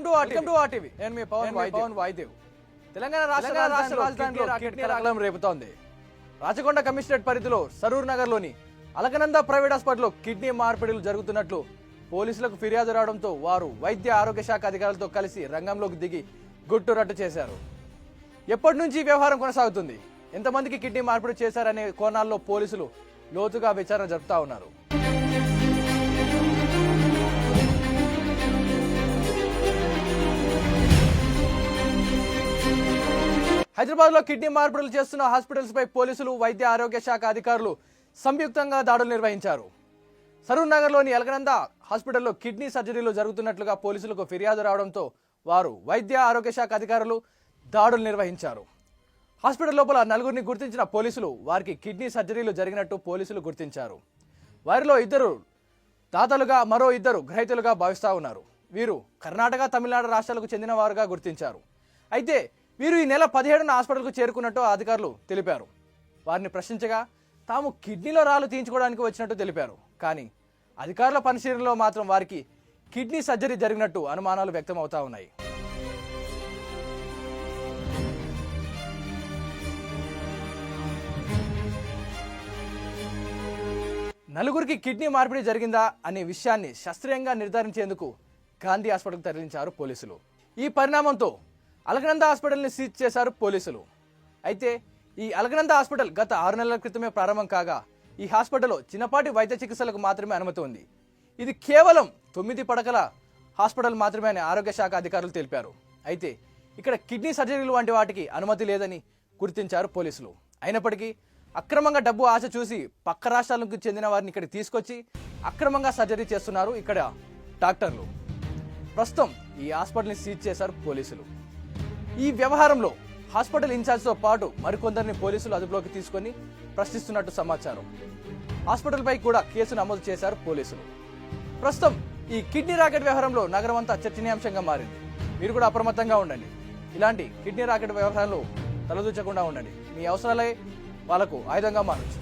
Welcome to RTV. నేను మీ పవన్ వాయిదేవ్. తెలంగాణ రాష్ట్ర రాజధానిలో కిడ్నీ కలకలం రేపుతోంది. రాచకొండ కమిషనరేట్ పరిధిలో సరూర్ నగర్ లోని అలకనంద ప్రైవేట్ హాస్పిటల్లో కిడ్నీ మార్పిడులు జరుగుతున్నట్లు పోలీసులకు ఫిర్యాదు రావడంతో వారు వైద్య ఆరోగ్య శాఖ అధికారులతో కలిసి రంగంలోకి దిగి గుట్టు రట్టు చేశారు. ఎప్పటి నుంచి వ్యవహారం కొనసాగుతుంది, ఎంతమందికి కిడ్నీ మార్పిడి చేశారనే కోణాల్లో పోలీసులు లోతుగా విచారణ జరుపుతా ఉన్నారు. హైదరాబాద్ లో కిడ్నీ మార్పిడులు చేస్తున్న హాస్పిటల్స్ పై పోలీసులు వైద్య ఆరోగ్య శాఖ అధికారులు సంయుక్తంగా దాడులు నిర్వహించారు. సరూర్ నగర్ లోని అలకనంద హాస్పిటల్లో కిడ్నీ సర్జరీలు జరుగుతున్నట్లుగా పోలీసులకు ఫిర్యాదు రావడంతో వారు వైద్య ఆరోగ్య శాఖ అధికారులు దాడులు నిర్వహించారు. హాస్పిటల్ లోపల నలుగురిని గుర్తించిన పోలీసులు వారికి కిడ్నీ సర్జరీలు జరిగినట్టు పోలీసులు గుర్తించారు. వారిలో ఇద్దరు దాతలుగా, మరో ఇద్దరు గ్రహీతలుగా భావిస్తా ఉన్నారు. వీరు కర్ణాటక, తమిళనాడు రాష్ట్రాలకు చెందిన వారుగా గుర్తించారు. అయితే వీరు ఈ నెల 17న హాస్పిటల్కు చేరుకున్నట్టు అధికారులు తెలిపారు. వారిని ప్రశ్నించగా తాము కిడ్నీలో రాళ్లు తీయించుకోవడానికి వచ్చినట్టు తెలిపారు. కానీ అధికారుల పరిశీలనలో మాత్రం వారికి కిడ్నీ సర్జరీ జరిగినట్టు అనుమానాలు వ్యక్తం అవుతా ఉన్నాయి. నలుగురికి కిడ్నీ మార్పిడి జరిగిందా అనే విషయాన్ని శాస్త్రీయంగా నిర్ధారించేందుకు గాంధీ హాస్పిటల్కు తరలించారు పోలీసులు. ఈ పరిణామంతో అలకనంద హాస్పిటల్ని సీజ్ చేశారు పోలీసులు. అయితే ఈ అలకనంద హాస్పిటల్ గత 6 నెలల క్రితమే ప్రారంభం కాగా ఈ హాస్పిటల్లో చిన్నపాటి వైద్య చికిత్సలకు మాత్రమే అనుమతి ఉంది. ఇది కేవలం 9 పడకల హాస్పిటల్ మాత్రమే అని ఆరోగ్య శాఖ అధికారులు తెలిపారు. అయితే ఇక్కడ కిడ్నీ సర్జరీలు వంటి వాటికి అనుమతి లేదని గుర్తించారు పోలీసులు. అయినప్పటికీ అక్రమంగా డబ్బు ఆశ చూసి పక్క రాష్ట్రాలకు చెందిన వారిని ఇక్కడికి తీసుకొచ్చి అక్రమంగా సర్జరీ చేస్తున్నారు ఇక్కడ డాక్టర్లు. ప్రస్తుతం ఈ హాస్పిటల్ని సీజ్ చేశారు పోలీసులు. ఈ వ్యవహారంలో హాస్పిటల్ ఇన్ఛార్జ్తో పాటు మరికొందరిని పోలీసులు అదుపులోకి తీసుకొని ప్రశ్నిస్తున్నట్టు సమాచారం. హాస్పిటల్ పై కూడా కేసు నమోదు చేశారు పోలీసులు. ప్రస్తుతం ఈ కిడ్నీ రాకెట్ వ్యవహారంలో నగరం అంతా చర్చనీయాంశంగా మారింది. మీరు కూడా అప్రమత్తంగా ఉండండి. ఇలాంటి కిడ్నీ రాకెట్ వ్యవహారంలో తలదూచకుండా ఉండండి. మీ అవసరాలే వాళ్ళకు ఆయుధంగా మారచ్చు.